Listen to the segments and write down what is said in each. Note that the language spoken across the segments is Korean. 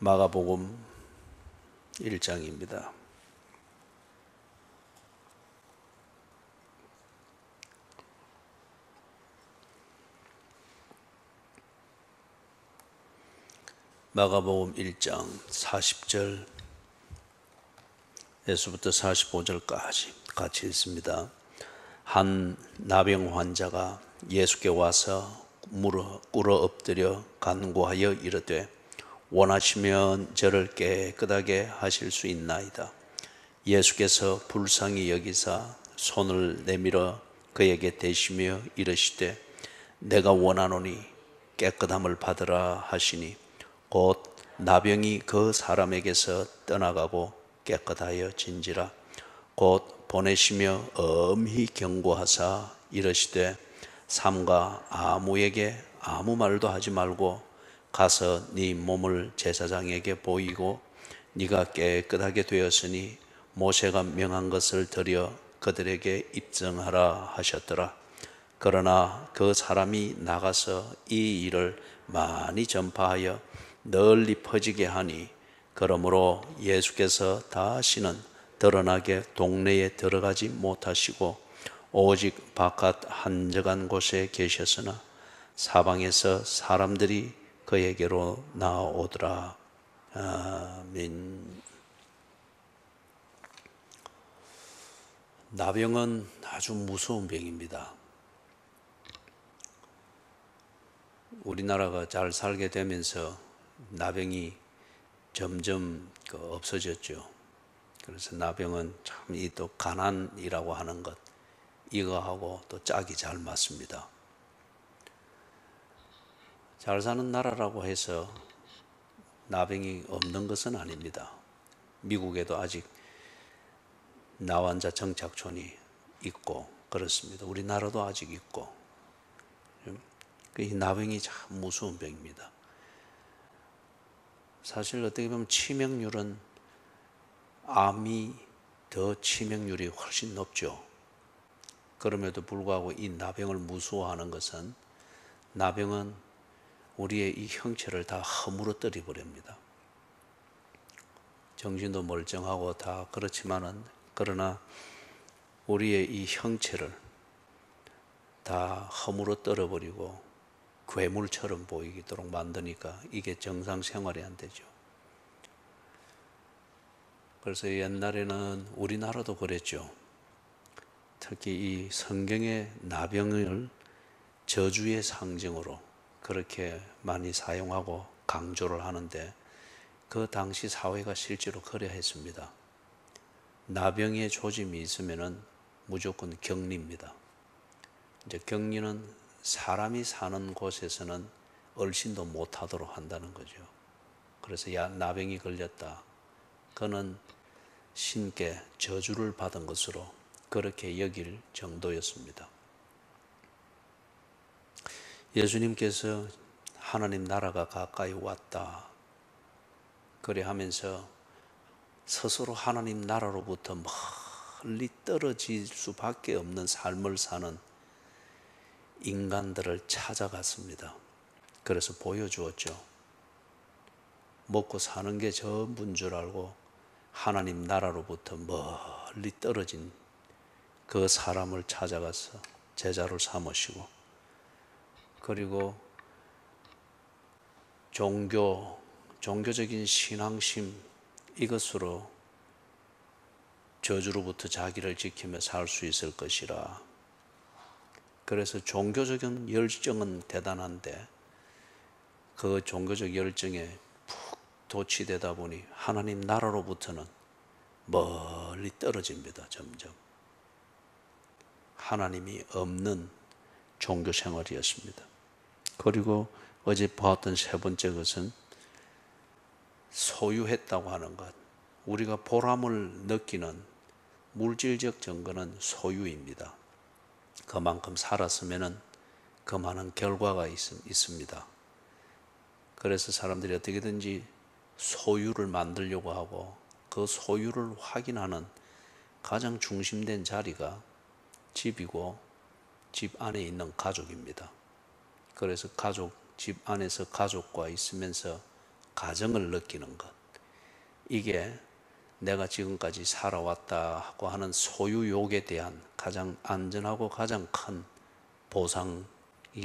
마가복음 1장입니다. 마가복음 1장 40절에서부터 45절까지 같이 읽습니다. 한 나병 환자가 예수께 와서 꿇어 엎드려 간구하여 이르되 원하시면 저를 깨끗하게 하실 수 있나이다. 예수께서 불쌍히 여기사 손을 내밀어 그에게 대시며 이르시되 내가 원하노니 깨끗함을 받으라 하시니 곧 나병이 그 사람에게서 떠나가고 깨끗하여 진지라. 곧 보내시며 엄히 경고하사 이르시되 삼가 아무에게 아무 말도 하지 말고 가서 네 몸을 제사장에게 보이고 네가 깨끗하게 되었으니 모세가 명한 것을 드려 그들에게 입증하라 하셨더라. 그러나 그 사람이 나가서 이 일을 많이 전파하여 널리 퍼지게 하니 그러므로 예수께서 다시는 드러나게 동네에 들어가지 못하시고 오직 바깥 한적한 곳에 계셨으나 사방에서 사람들이 그에게로 나오더라. 아멘. 나병은 아주 무서운 병입니다. 우리나라가 잘 살게 되면서 나병이 점점 없어졌죠. 그래서 나병은 참 이 또 가난이라고 하는 것, 이거하고 또 짝이 잘 맞습니다. 잘 사는 나라라고 해서 나병이 없는 것은 아닙니다. 미국에도 아직 나환자 정착촌이 있고 그렇습니다. 우리나라도 아직 있고. 이 나병이 참 무서운 병입니다. 사실 어떻게 보면 치명률은 암이 더 치명률이 훨씬 높죠. 그럼에도 불구하고 이 나병을 무서워하는 것은 나병은 우리의 이 형체를 다 허물어뜨려 버립니다. 정신도 멀쩡하고 다 그렇지만은 그러나 우리의 이 형체를 다 허물어뜨려 버리고 괴물처럼 보이도록 만드니까 이게 정상 생활이 안 되죠. 그래서 옛날에는 우리나라도 그랬죠. 특히 이 성경의 나병을 저주의 상징으로 그렇게 많이 사용하고 강조를 하는데 그 당시 사회가 실제로 그래했습니다. 나병의 조짐이 있으면은 무조건 격리입니다. 이제 격리는 사람이 사는 곳에서는 얼씬도 못하도록 한다는 거죠. 그래서 야 나병이 걸렸다. 그는 신께 저주를 받은 것으로 그렇게 여길 정도였습니다. 예수님께서 하나님 나라가 가까이 왔다. 그래 하면서 스스로 하나님 나라로부터 멀리 떨어질 수밖에 없는 삶을 사는 인간들을 찾아갔습니다. 그래서 보여주었죠. 먹고 사는 게 전부인 줄 알고 하나님 나라로부터 멀리 떨어진 그 사람을 찾아가서 제자로 삼으시고 그리고 종교적인 신앙심 이것으로 저주로부터 자기를 지키며 살 수 있을 것이라. 그래서 종교적인 열정은 대단한데 그 종교적 열정에 푹 도취되다 보니 하나님 나라로부터는 멀리 떨어집니다. 점점 하나님이 없는 종교 생활이었습니다. 그리고 어제 보았던 세 번째 것은 소유했다고 하는 것. 우리가 보람을 느끼는 물질적 증거는 소유입니다. 그만큼 살았으면 그만한 결과가 있습니다. 그래서 사람들이 어떻게든지 소유를 만들려고 하고 그 소유를 확인하는 가장 중심된 자리가 집이고 집 안에 있는 가족입니다. 그래서 집 안에서 가족과 있으면서 가정을 느끼는 것, 이게 내가 지금까지 살아왔다고 하는 소유욕에 대한 가장 안전하고 가장 큰 보상이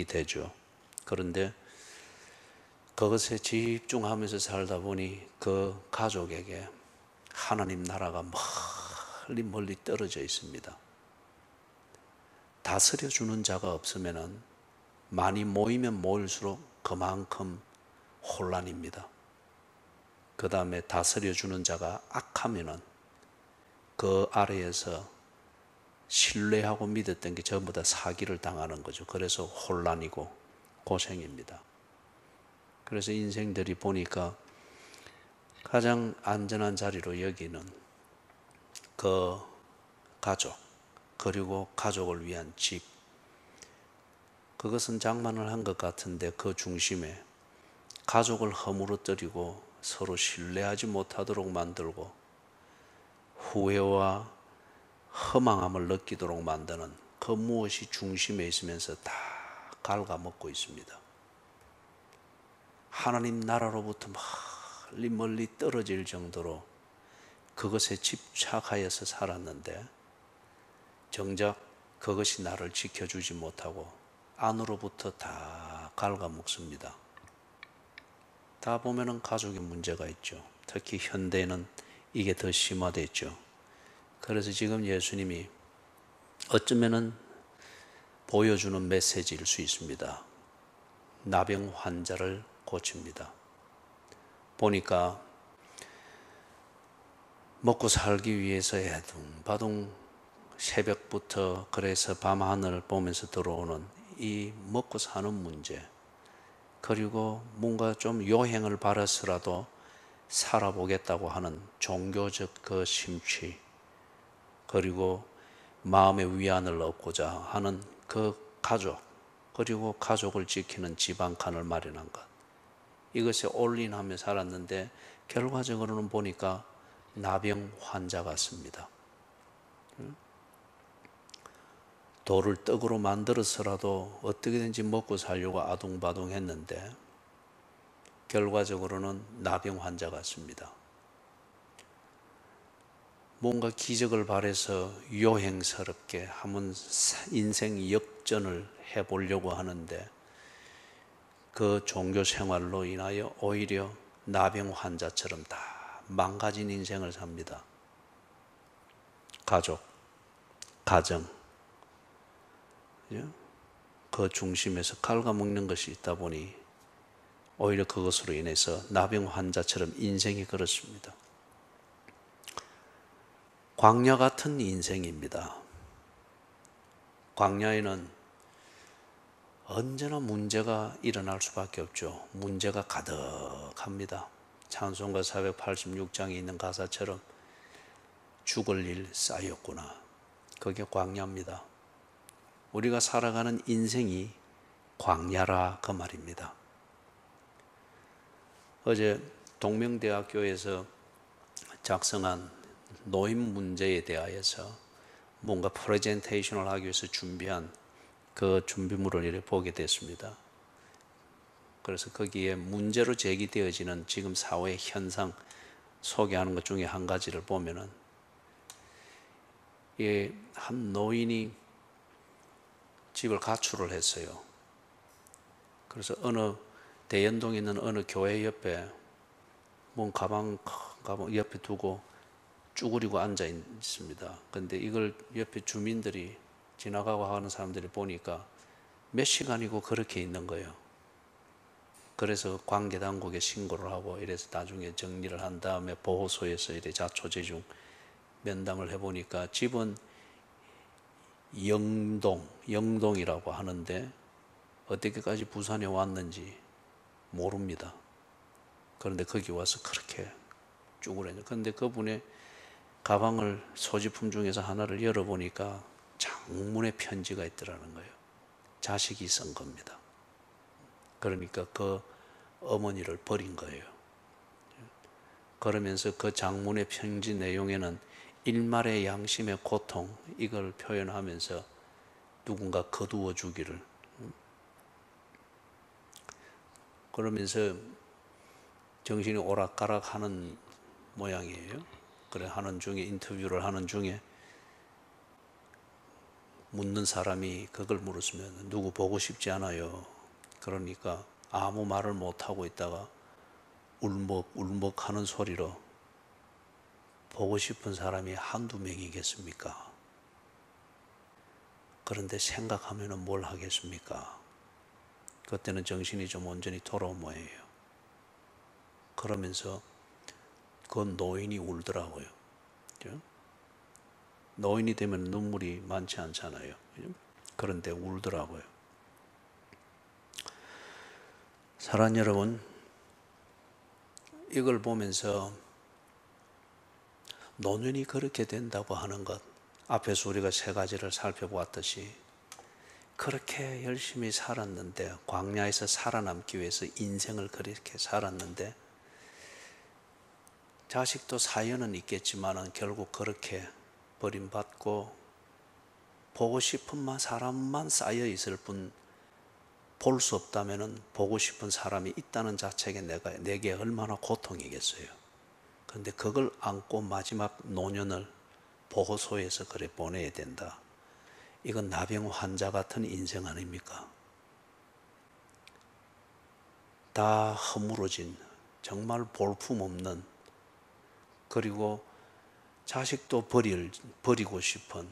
되죠. 그런데 그것에 집중하면서 살다 보니 그 가족에게 하나님 나라가 멀리 멀리 떨어져 있습니다. 다스려 주는 자가 없으면 많이 모이면 모일수록 그만큼 혼란입니다. 그 다음에 다스려 주는 자가 악하면은 그 아래에서 신뢰하고 믿었던 게 전부 다 사기를 당하는 거죠. 그래서 혼란이고 고생입니다. 그래서 인생들이 보니까 가장 안전한 자리로 여기는 그 가족, 그리고 가족을 위한 집, 그것은 장만을 한 것 같은데 그 중심에 가족을 허물어뜨리고 서로 신뢰하지 못하도록 만들고 후회와 허망함을 느끼도록 만드는 그 무엇이 중심에 있으면서 다 갉아먹고 있습니다. 하나님 나라로부터 멀리 멀리 떨어질 정도로 그것에 집착하여서 살았는데 정작 그것이 나를 지켜주지 못하고 안으로부터 다 갉아먹습니다. 다 보면은 가족에 문제가 있죠. 특히 현대에는 이게 더 심화됐죠. 그래서 지금 예수님이 어쩌면은 보여주는 메시지일 수 있습니다. 나병 환자를 고칩니다. 보니까 먹고 살기 위해서 애둥바둥 새벽부터 그래서 밤하늘을 보면서 들어오는 이 먹고 사는 문제, 그리고 뭔가 좀 요행을 바라서라도 살아보겠다고 하는 종교적 그 심취, 그리고 마음의 위안을 얻고자 하는 그 가족, 그리고 가족을 지키는 집 한 칸을 마련한 것, 이것에 올인하며 살았는데 결과적으로는 보니까 나병 환자 같습니다. 돌을 떡으로 만들어서라도 어떻게든지 먹고 살려고 아둥바둥 했는데 결과적으로는 나병 환자 같습니다. 뭔가 기적을 바라서 요행스럽게 한번 인생 역전을 해보려고 하는데 그 종교 생활로 인하여 오히려 나병 환자처럼 다 망가진 인생을 삽니다. 가족, 가정, 그 중심에서 갉아먹는 것이 있다 보니 오히려 그것으로 인해서 나병 환자처럼 인생이 그렇습니다. 광야 같은 인생입니다. 광야에는 언제나 문제가 일어날 수밖에 없죠. 문제가 가득합니다. 찬송가 486장에 있는 가사처럼 죽을 일 쌓였구나. 그게 광야입니다. 우리가 살아가는 인생이 광야라 그 말입니다. 어제 동명대학교에서 작성한 노인 문제에 대하여서 뭔가 프레젠테이션을 하기 위해서 준비한 그 준비물을 이렇게 보게 됐습니다. 그래서 거기에 문제로 제기되어지는 지금 사회 현상 소개하는 것 중에 한 가지를 보면은 한 노인이 집을 가출을 했어요. 그래서 어느 대연동에 있는 어느 교회 옆에 뭔 가방 옆에 두고 쭈그리고 앉아 있습니다. 근데 이걸 옆에 주민들이 지나가고 하는 사람들이 보니까 몇 시간이고 그렇게 있는 거예요. 그래서 관계당국에 신고를 하고 이래서 나중에 정리를 한 다음에 보호소에서 이래 자초지종 면담을 해보니까 집은 영동이라고 하는데 어떻게까지 부산에 왔는지 모릅니다. 그런데 거기 와서 그렇게 쭈그려요. 그런데 그분의 가방을 소지품 중에서 하나를 열어보니까 장문의 편지가 있더라는 거예요. 자식이 쓴 겁니다. 그러니까 그 어머니를 버린 거예요. 그러면서 그 장문의 편지 내용에는 일말의 양심의 고통, 이걸 표현하면서 누군가 거두어 주기를, 그러면서 정신이 오락가락 하는 모양이에요. 그래 하는 중에, 인터뷰를 하는 중에 묻는 사람이 그걸 물었으면 누구 보고 싶지 않아요. 그러니까 아무 말을 못하고 있다가 울먹울먹 하는 소리로 보고 싶은 사람이 한두 명이겠습니까? 그런데 생각하면 뭘 하겠습니까? 그때는 정신이 좀 온전히 돌아온 모양이에요. 그러면서 그 노인이 울더라고요. 그죠? 노인이 되면 눈물이 많지 않잖아요. 그죠? 그런데 울더라고요. 사랑하는 여러분, 이걸 보면서 노년이 그렇게 된다고 하는 것, 앞에서 우리가 세 가지를 살펴보았듯이 그렇게 열심히 살았는데, 광야에서 살아남기 위해서 인생을 그렇게 살았는데, 자식도 사연은 있겠지만 결국 그렇게 버림받고 보고 싶은 사람만 쌓여 있을 뿐 볼 수 없다면 보고 싶은 사람이 있다는 자체가 내게 얼마나 고통이겠어요. 그런데 그걸 안고 마지막 노년을 보호소에서 그래 보내야 된다. 이건 나병 환자 같은 인생 아닙니까? 다 허물어진, 정말 볼품없는, 그리고 자식도 버리고 싶은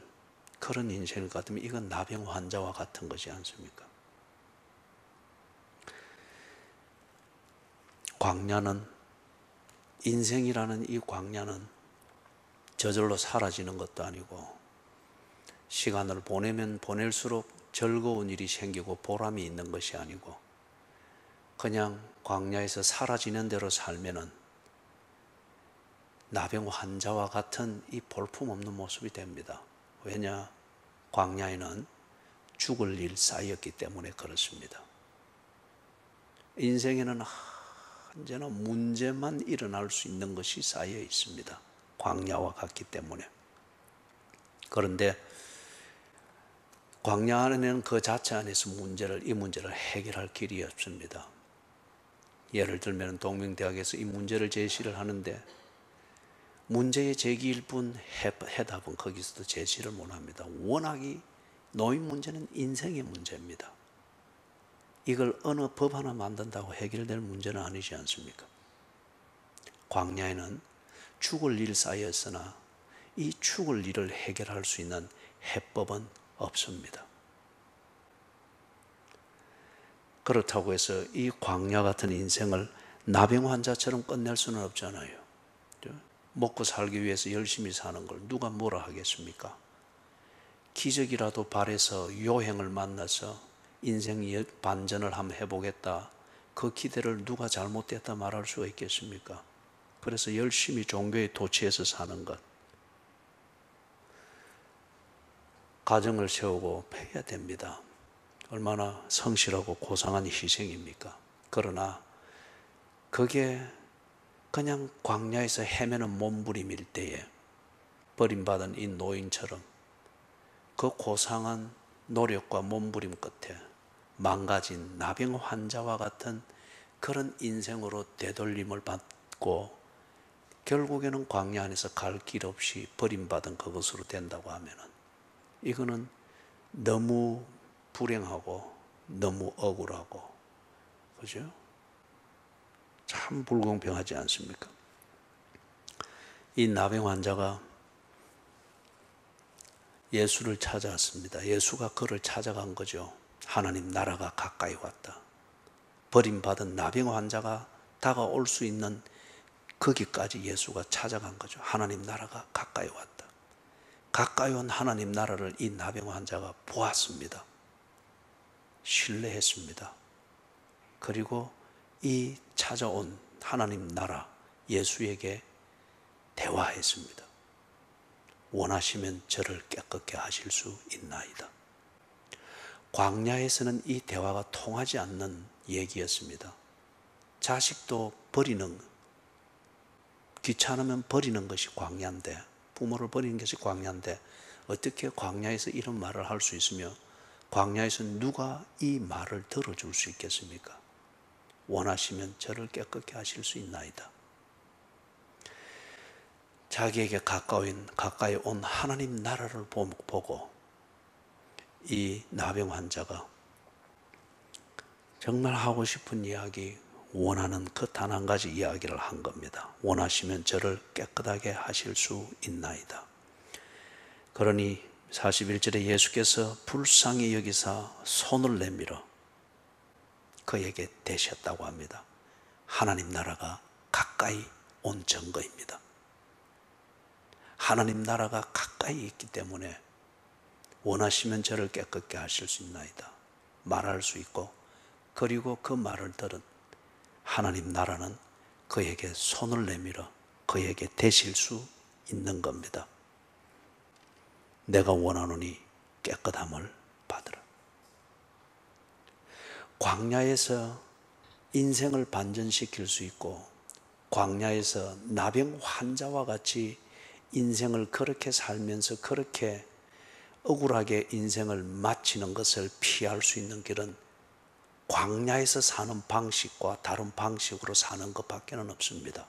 그런 인생을 같으면 이건 나병 환자와 같은 것이 않습니까? 광야는, 인생이라는 이 광야는 저절로 사라지는 것도 아니고 시간을 보내면 보낼수록 즐거운 일이 생기고 보람이 있는 것이 아니고 그냥 광야에서 사라지는 대로 살면은 나병 환자와 같은 이 볼품없는 모습이 됩니다. 왜냐? 광야에는 죽을 일 쌓였기 때문에 그렇습니다. 인생에는 언제나 문제만 일어날 수 있는 것이 쌓여 있습니다. 광야와 같기 때문에. 그런데 광야 안에는 그 자체 안에서 이 문제를 해결할 길이 없습니다. 예를 들면 동명대학에서 이 문제를 제시를 하는데 문제의 제기일 뿐 해답은 거기서도 제시를 못합니다. 워낙이 노인 문제는 인생의 문제입니다. 이걸 어느 법 하나 만든다고 해결될 문제는 아니지 않습니까? 광야에는 죽을 일 쌓였으나 이 죽을 일을 해결할 수 있는 해법은 없습니다. 그렇다고 해서 이 광야 같은 인생을 나병 환자처럼 끝낼 수는 없잖아요. 먹고 살기 위해서 열심히 사는 걸 누가 뭐라 하겠습니까? 기적이라도 바래서 요행을 만나서 인생 반전을 한번 해보겠다. 그 기대를 누가 잘못됐다 말할 수가 있겠습니까? 그래서 열심히 종교에 도취해서 사는 것. 가정을 세우고 해야 됩니다. 얼마나 성실하고 고상한 희생입니까? 그러나 그게 그냥 광야에서 헤매는 몸부림일 때에 버림받은 이 노인처럼 그 고상한 노력과 몸부림 끝에 망가진 나병 환자와 같은 그런 인생으로 되돌림을 받고 결국에는 광야 안에서 갈 길 없이 버림받은 그것으로 된다고 하면은 이거는 너무 불행하고 너무 억울하고, 그죠? 참 불공평하지 않습니까? 이 나병 환자가 예수를 찾아왔습니다. 예수가 그를 찾아간 거죠. 하나님 나라가 가까이 왔다. 버림받은 나병 환자가 다가올 수 있는 거기까지 예수가 찾아간 거죠. 하나님 나라가 가까이 왔다. 가까이 온 하나님 나라를 이 나병 환자가 보았습니다. 신뢰했습니다. 그리고 이 찾아온 하나님 나라 예수에게 대화했습니다. 원하시면 저를 깨끗게 하실 수 있나이다. 광야에서는 이 대화가 통하지 않는 얘기였습니다. 자식도 버리는, 귀찮으면 버리는 것이 광야인데, 부모를 버리는 것이 광야인데 어떻게 광야에서 이런 말을 할 수 있으며 광야에서 누가 이 말을 들어줄 수 있겠습니까? 원하시면 저를 깨끗게 하실 수 있나이다. 자기에게 가까이 온 하나님 나라를 보고 이 나병 환자가 정말 하고 싶은 이야기, 원하는 그 단 한 가지 이야기를 한 겁니다. 원하시면 저를 깨끗하게 하실 수 있나이다. 그러니 41절에 예수께서 불쌍히 여기사 손을 내밀어 그에게 대셨다고 합니다. 하나님 나라가 가까이 온 증거입니다. 하나님 나라가 가까이 있기 때문에 원하시면 저를 깨끗게 하실 수 있나이다 말할 수 있고, 그리고 그 말을 들은 하나님 나라는 그에게 손을 내밀어 그에게 대실 수 있는 겁니다. 내가 원하노니 깨끗함을 받으라. 광야에서 인생을 반전시킬 수 있고, 광야에서 나병 환자와 같이 인생을 그렇게 살면서 그렇게 억울하게 인생을 마치는 것을 피할 수 있는 길은 광야에서 사는 방식과 다른 방식으로 사는 것밖에는 없습니다.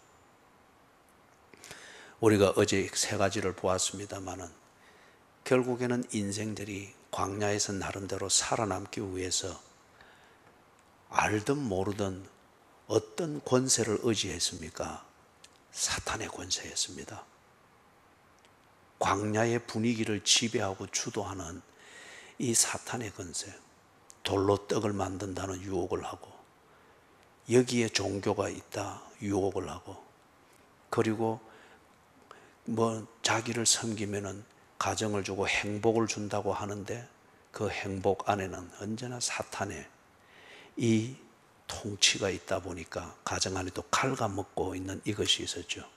우리가 어제 세 가지를 보았습니다마는 결국에는 인생들이 광야에서 나름대로 살아남기 위해서 알든 모르든 어떤 권세를 의지했습니까? 사탄의 권세였습니다. 광야의 분위기를 지배하고 주도하는 이 사탄의 권세, 돌로 떡을 만든다는 유혹을 하고, 여기에 종교가 있다 유혹을 하고, 그리고 자기를 섬기면은 가정을 주고 행복을 준다고 하는데 그 행복 안에는 언제나 사탄의 이 통치가 있다 보니까 가정 안에도 갉아먹고 있는 이것이 있었죠.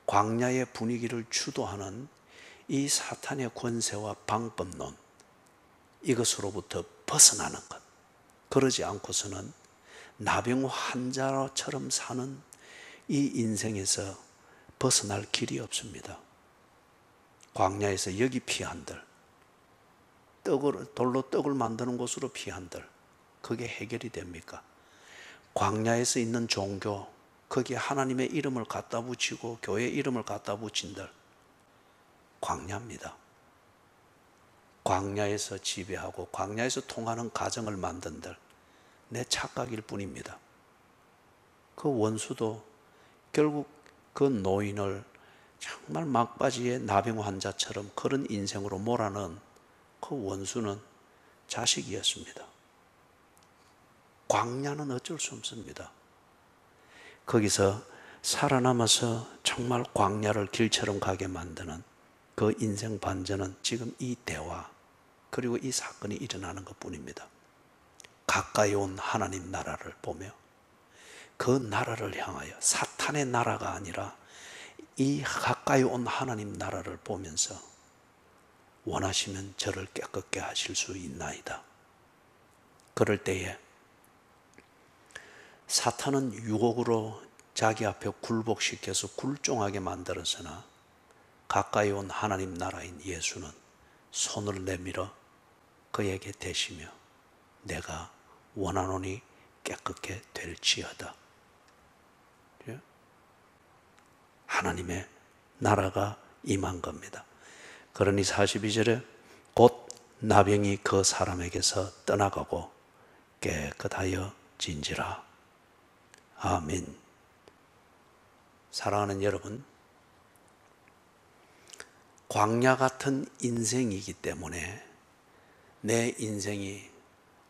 광야의 분위기를 주도하는 이 사탄의 권세와 방법론, 이것으로부터 벗어나는 것. 그러지 않고서는 나병 환자처럼 사는 이 인생에서 벗어날 길이 없습니다. 광야에서 여기 피한들, 돌로 떡을 만드는 곳으로 피한들, 그게 해결이 됩니까? 광야에서 있는 종교, 거기에 하나님의 이름을 갖다 붙이고 교회 이름을 갖다 붙인들, 광야입니다. 광야에서 지배하고 광야에서 통하는 가정을 만든들, 내 착각일 뿐입니다. 그 원수도 결국 그 노인을 정말 막바지의 나병 환자처럼 그런 인생으로 몰아넣은 그 원수는 자식이었습니다. 광야는 어쩔 수 없습니다. 거기서 살아남아서 정말 광야를 길처럼 가게 만드는 그 인생 반전은 지금 이 대화, 그리고 이 사건이 일어나는 것뿐입니다. 가까이 온 하나님 나라를 보며 그 나라를 향하여, 사탄의 나라가 아니라 이 가까이 온 하나님 나라를 보면서 원하시면 저를 깨끗게 하실 수 있나이다. 그럴 때에 사탄은 유혹으로 자기 앞에 굴복시켜서 굴종하게 만들었으나 가까이 온 하나님 나라인 예수는 손을 내밀어 그에게 대시며 내가 원하노니 깨끗게 될지어다. 하나님의 나라가 임한 겁니다. 그러니 42절에 곧 나병이 그 사람에게서 떠나가고 깨끗하여 진지라. 아멘. 사랑하는 여러분, 광야 같은 인생이기 때문에 내 인생이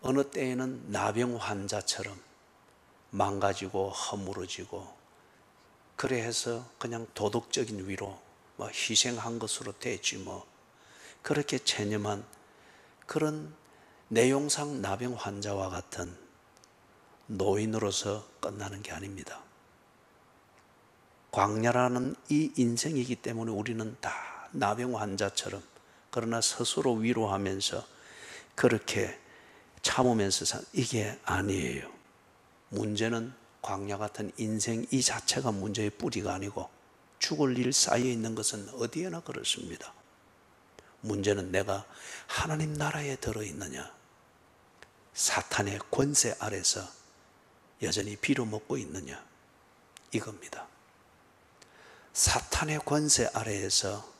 어느 때에는 나병 환자처럼 망가지고 허물어지고, 그래 해서 그냥 도덕적인 위로 희생한 것으로 됐지 그렇게 체념한 그런 내용상 나병 환자와 같은 노인으로서 끝나는 게 아닙니다. 광야라는 이 인생이기 때문에 우리는 다 나병 환자처럼, 그러나 스스로 위로하면서 그렇게 참으면서 이게 아니에요. 문제는 광야 같은 인생 이 자체가 문제의 뿌리가 아니고, 죽을 일 쌓여 있는 것은 어디에나 그렇습니다. 문제는 내가 하나님 나라에 들어있느냐, 사탄의 권세 아래서 여전히 빌어먹고 있느냐? 이겁니다. 사탄의 권세 아래에서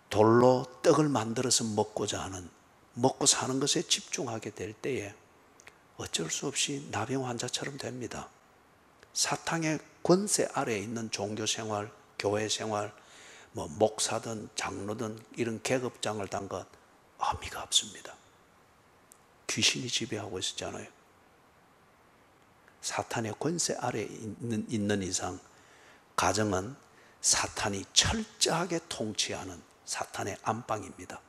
돌로 떡을 만들어서 먹고자 하는, 먹고 사는 것에 집중하게 될 때에 어쩔 수 없이 나병 환자처럼 됩니다. 사탄의 권세 아래에 있는 종교 생활, 교회 생활, 목사든 장로든 이런 계급장을 단 것 의미가 없습니다. 귀신이 지배하고 있었잖아요. 사탄의 권세 아래에 있는 이상 가정은 사탄이 철저하게 통치하는 사탄의 안방입니다.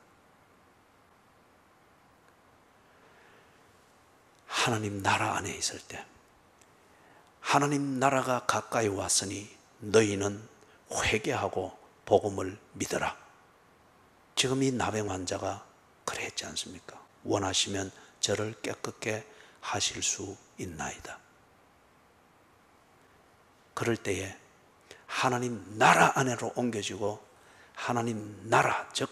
하나님 나라 안에 있을 때, 하나님 나라가 가까이 왔으니 너희는 회개하고 복음을 믿어라. 지금 이 나병 환자가 그랬지 않습니까? 원하시면 저를 깨끗게 하실 수 있나이다. 그럴 때에 하나님 나라 안으로 옮겨지고 하나님 나라, 즉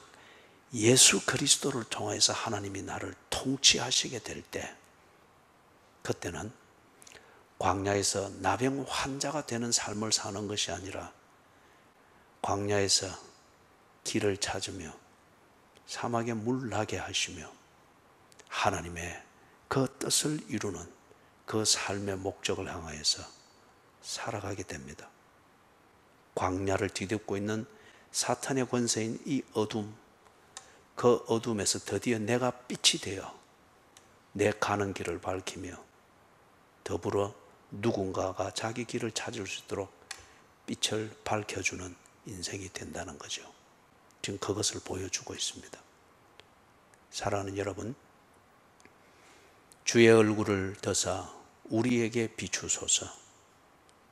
예수 그리스도를 통해서 하나님이 나를 통치하시게 될 때, 그때는 광야에서 나병 환자가 되는 삶을 사는 것이 아니라 광야에서 길을 찾으며 사막에 물 나게 하시며 하나님의 그 뜻을 이루는 그 삶의 목적을 향하여서 살아가게 됩니다. 광야를 뒤덮고 있는 사탄의 권세인 이 어둠, 그 어둠에서 드디어 내가 빛이 되어 내 가는 길을 밝히며 더불어 누군가가 자기 길을 찾을 수 있도록 빛을 밝혀주는 인생이 된다는 거죠. 지금 그것을 보여주고 있습니다. 사랑하는 여러분, 주의 얼굴을 드사 우리에게 비추소서.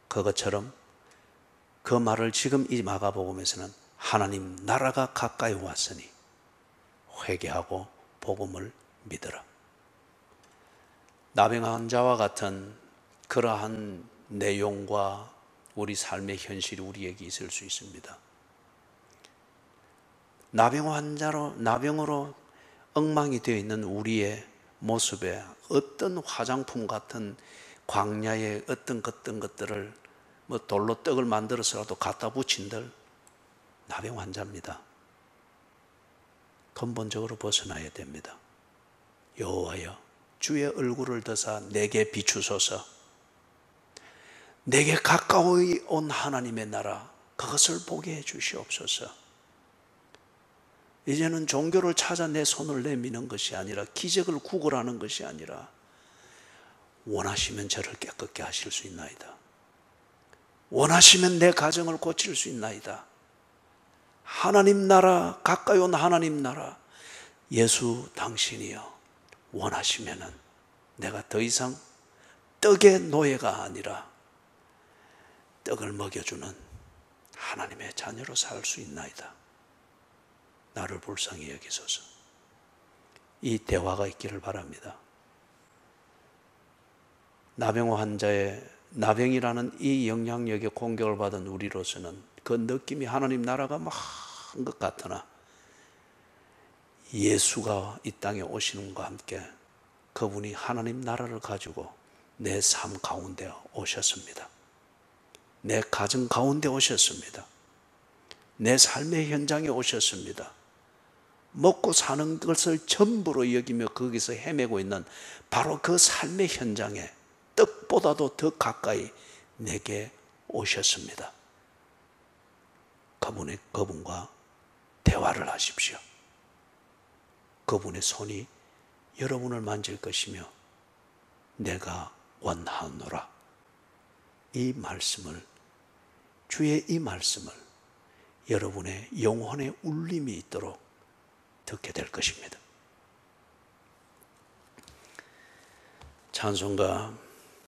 그것처럼 그 말을 지금 이 마가복음에서는 하나님 나라가 가까이 왔으니 회개하고 복음을 믿어라. 나병 환자와 같은 그러한 내용과 우리 삶의 현실이 우리에게 있을 수 있습니다. 나병으로 엉망이 되어 있는 우리의 모습에 어떤 화장품 같은 광야의 어떤 것들을 돌로 떡을 만들어서라도 갖다 붙인들 나병 환자입니다. 근본적으로 벗어나야 됩니다. 여호와여, 주의 얼굴을 드사 내게 비추소서. 내게 가까이 온 하나님의 나라, 그것을 보게 해 주시옵소서. 이제는 종교를 찾아 내 손을 내미는 것이 아니라, 기적을 구걸하는 것이 아니라, 원하시면 저를 깨끗게 하실 수 있나이다. 원하시면 내 가정을 고칠 수 있나이다. 하나님 나라, 가까이 온 하나님 나라, 예수 당신이여, 원하시면은 내가 더 이상 떡의 노예가 아니라 떡을 먹여주는 하나님의 자녀로 살 수 있나이다. 나를 불쌍히 여기소서. 이 대화가 있기를 바랍니다. 나병 환자의 나병이라는 이 영향력에 공격을 받은 우리로서는 그 느낌이 하나님 나라가 막 한 것 같으나, 예수가 이 땅에 오시는과 함께 그분이 하나님 나라를 가지고 내 삶 가운데 오셨습니다. 내 가정 가운데 오셨습니다. 내 삶의 현장에 오셨습니다. 먹고 사는 것을 전부로 여기며 거기서 헤매고 있는 바로 그 삶의 현장에 떡보다도 더 가까이 내게 오셨습니다. 그분과 대화를 하십시오. 그분의 손이 여러분을 만질 것이며 내가 원하노라. 이 말씀을, 주의 이 말씀을 여러분의 영혼의 울림이 있도록 듣게 될 것입니다. 찬송가